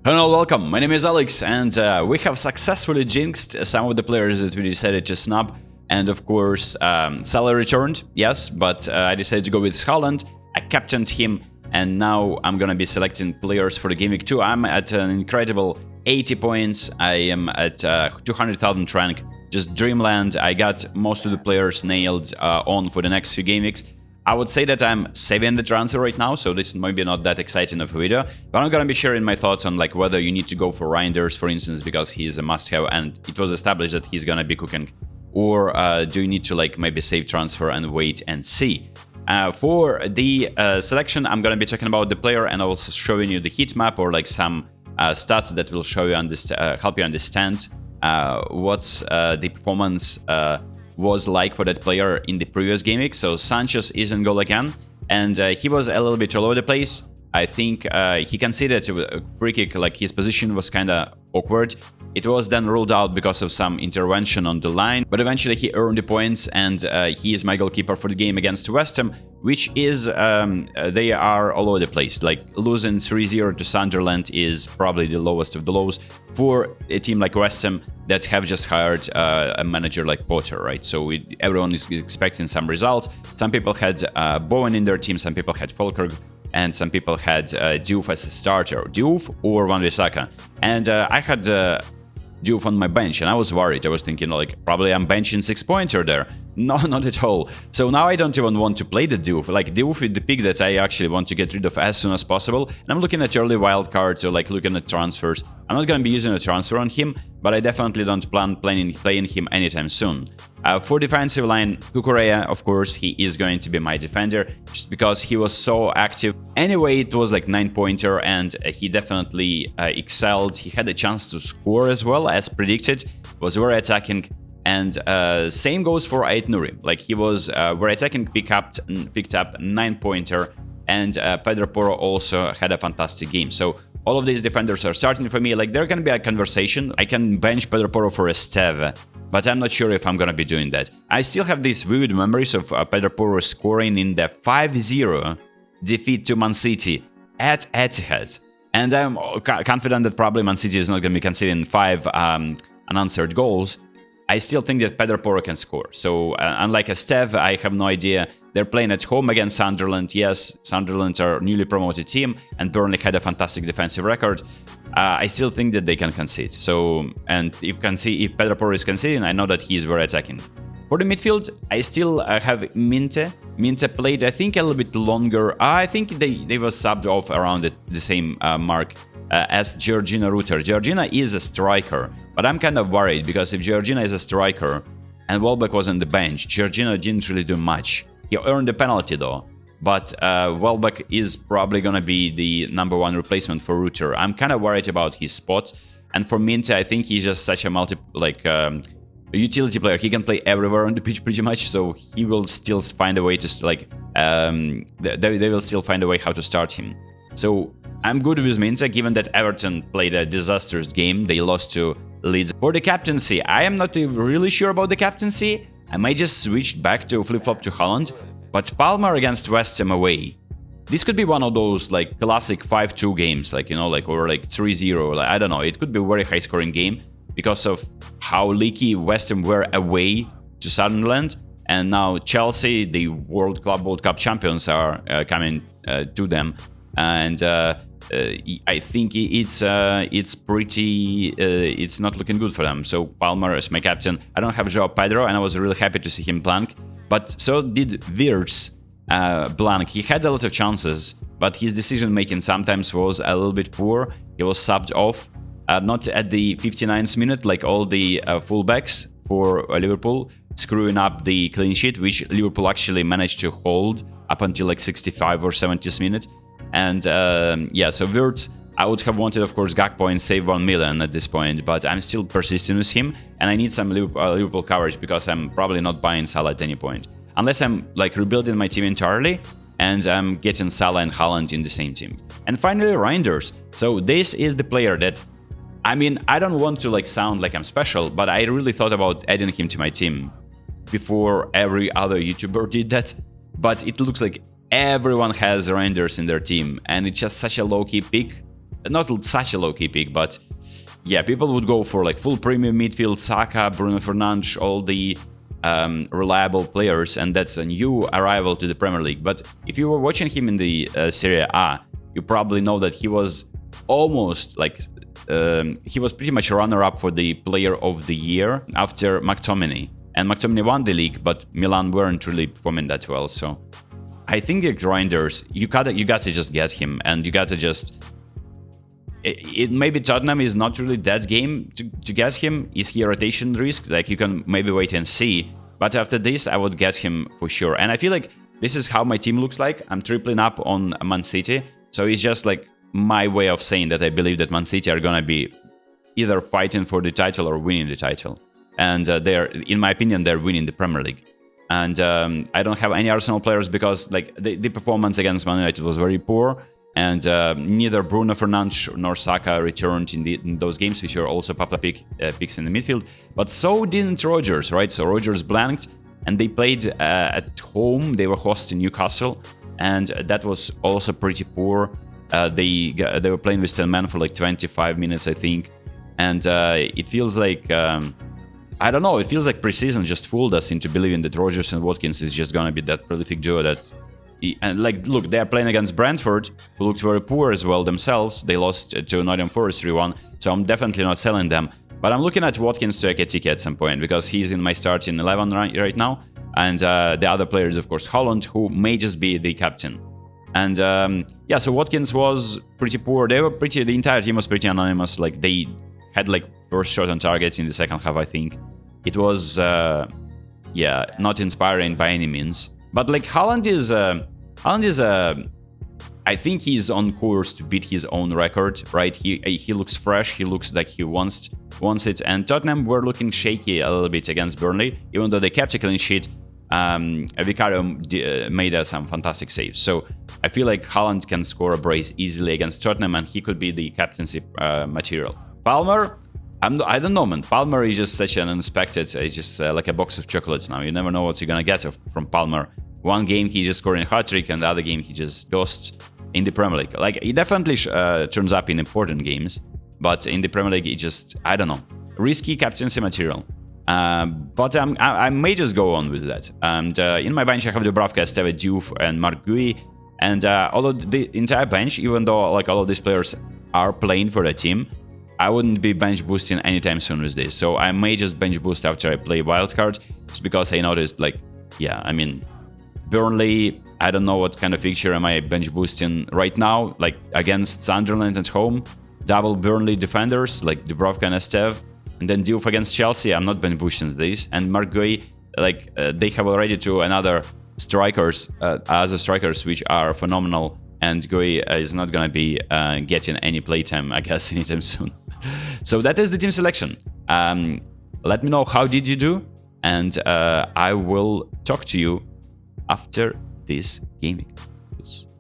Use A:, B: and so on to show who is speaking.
A: Hello, welcome. My name is Alex, and we have successfully jinxed some of the players that we decided to snub. And of course, Salah returned, yes, but I decided to go with Haaland. I captained him, and now I'm gonna be selecting players for the Gameweek 2. I'm at an incredible 80 points. I am at 200,000 rank, just dreamland. I got most of the players nailed on for the next few game weeks. I would say that I'm saving the transfer right now, so this might be not that exciting of a video, but I'm gonna be sharing my thoughts on like whether you need to go for Reinders, for instance, because he's a must-have and it was established that he's gonna be cooking, or do you need to like maybe save transfer and wait and see. For the selection, I'm gonna be talking about the player and also showing you the heat map or like some stats that will show you help you understand what's the performance was like for that player in the previous game week. So Sanchez is in goal again, and he was a little bit all over the place. I think he considered a free kick, like his position was kind of awkward. It was then ruled out because of some intervention on the line, but eventually he earned the points, and he is my goalkeeper for the game against West Ham, which is, they are all over the place. Like losing 3-0 to Sunderland is probably the lowest of the lows for a team like West Ham that have just hired a manager like Potter, right? So everyone is expecting some results. Some people had Bowen in their team, some people had Falkirk, and some people had Diouf as a starter. Diouf or Wan-Bissaka. And I had Diouf on my bench, and I was worried. I was thinking, like, probably I'm benching 6-pointer there. No, not at all. So now I don't even want to play the Diouf. Like, Diouf is the pick that I actually want to get rid of as soon as possible. And I'm looking at early wildcards or, like, looking at transfers. I'm not going to be using a transfer on him, but I definitely don't plan playing him anytime soon. For defensive line, Kukureya, of course, he is going to be my defender, just because he was so active. Anyway, it was like 9-pointer, and he definitely excelled. He had a chance to score as well, as predicted. Was very attacking. And same goes for Ait Nouri. Like, he was very attacking, picked up 9-pointer, and Pedro Porro also had a fantastic game. So all of these defenders are starting for me. Like, there can be a conversation. I can bench Pedro Porro for a Steve, but I'm not sure if I'm gonna be doing that. I still have these vivid memories of Pedro Porro scoring in the 5-0 defeat to Man City at Etihad. And I'm confident that probably Man City is not gonna be conceding 5 unanswered goals. I still think that Pedro Porro can score. So unlike a Steve, I have no idea. They're playing at home against Sunderland. Yes, Sunderland are a newly promoted team, and Burnley had a fantastic defensive record. I still think that they can concede. So, and if Pedro Porro is conceding, I know that he's very attacking. For the midfield, I still have Minte. Minte played, I think, a little bit longer. I think they were subbed off around the same mark as Georgina Rutter. Georgina is a striker, but I'm kind of worried because if Georgina is a striker and Welbeck was on the bench, Georgina didn't really do much. He earned a penalty though, but Welbeck is probably gonna be the #1 replacement for Rutter. I'm kind of worried about his spot, and for Minte, I think he's just such a utility player. He can play everywhere on the pitch pretty much, so he will still find a way to they will still find a way how to start him. So I'm good with Minte, given that Everton played a disastrous game. They lost to Leeds. For the captaincy, I am not really sure about the captaincy. I might just switch back to flip-flop to Haaland, but Palmer against West Ham away. This could be one of those like classic 5-2 games, like, you know, like, or like 3-0. Like, I don't know. It could be a very high-scoring game because of how leaky West Ham were away to Sunderland, and now Chelsea, the World Cup champions, are coming to them, and I think it's not looking good for them. So Palmer is my captain. I don't have João Pedro, and I was really happy to see him blank, but so did Wirtz blank. He had a lot of chances, but his decision making sometimes was a little bit poor. He was subbed off. Not at the 59th minute, like all the fullbacks for Liverpool, screwing up the clean sheet, which Liverpool actually managed to hold up until like 65 or 70th minute. And yeah, so Wirtz, I would have wanted, of course, Gakpo and save 1 million at this point, but I'm still persisting with him, and I need some Liverpool coverage because I'm probably not buying Salah at any point. Unless I'm like rebuilding my team entirely, and I'm getting Salah and Haaland in the same team. And finally, Reinders. So this is the player that, I mean, I don't want to like sound like I'm special, but I really thought about adding him to my team before every other YouTuber did that. But it looks like everyone has Reinders in their team, and it's just such a low-key pick not such a low-key pick, but yeah, people would go for like full premium midfield, Saka, Bruno Fernandes, all the reliable players, and that's a new arrival to the Premier League. But if you were watching him in the Serie A, you probably know that he was almost like he was pretty much a runner-up for the Player of the Year after McTominay. And McTominay won the league, but Milan weren't really performing that well. So I think the grinders, you gotta just get him, and you gotta just. Maybe Tottenham is not really that game to get him. Is he a rotation risk? Like, you can maybe wait and see. But after this, I would get him for sure. And I feel like this is how my team looks like. I'm tripling up on Man City. So it's just like my way of saying that I believe that Man City are gonna be either fighting for the title or winning the title. And in my opinion, they're winning the Premier League. And I don't have any Arsenal players because like the performance against Man United was very poor. And neither Bruno Fernandes nor Saka returned in those games, which were also popular picks in the midfield. But so didn't Rodgers, right? So Rodgers blanked, and they played at home. They were hosting Newcastle, and that was also pretty poor. They were playing with 10 men for like 25 minutes, I think. And it feels like, I don't know, it feels like preseason just fooled us into believing that Rodgers and Watkins is just going to be that prolific duo that... And like, look, they are playing against Brentford, who looked very poor as well themselves. They lost to Nottingham Forest 3-1, so I'm definitely not selling them. But I'm looking at Watkins to Ekitike at some point, because he's in my starting 11 right now. And the other player is, of course, Holland, who may just be the captain. And yeah, so Watkins was pretty poor. The entire team was pretty anonymous. Like, they had like first shot on target in the second half, I think. It was, yeah, not inspiring by any means. But like Haaland is, I think he's on course to beat his own record, right? He looks fresh. He looks like he wants it. And Tottenham were looking shaky a little bit against Burnley, even though they kept a clean sheet. Vicario made some fantastic saves. So I feel like Haaland can score a brace easily against Tottenham, and he could be the captaincy material. Palmer, I don't know, man. Palmer is just such an unexpected. It's just like a box of chocolates now. You never know what you're gonna get from Palmer. One game he just scored a hat-trick, and the other game he just ghosts in the Premier League. Like, he definitely turns up in important games, but in the Premier League, it just, I don't know, risky captaincy material. But I may just go on with that. And in my bench, I have Dubravka, Esteve, Diouf, and Marc Guéhi. And although the entire bench, even though like all of these players are playing for the team, I wouldn't be bench boosting anytime soon with this. So I may just bench boost after I play wildcard, just because I noticed, like, yeah, I mean, Burnley, I don't know what kind of fixture am I bench boosting right now, like against Sunderland at home, double Burnley defenders like Dubravka and Esteve, and then Diouf against Chelsea. I'm not bench boosting this. And Marc Guéhi, like they have already two other strikers, other strikers which are phenomenal, and Guéhi is not gonna be getting any playtime, I guess, anytime soon. So that is the team selection. Let me know how did you do, and I will talk to you after this game week.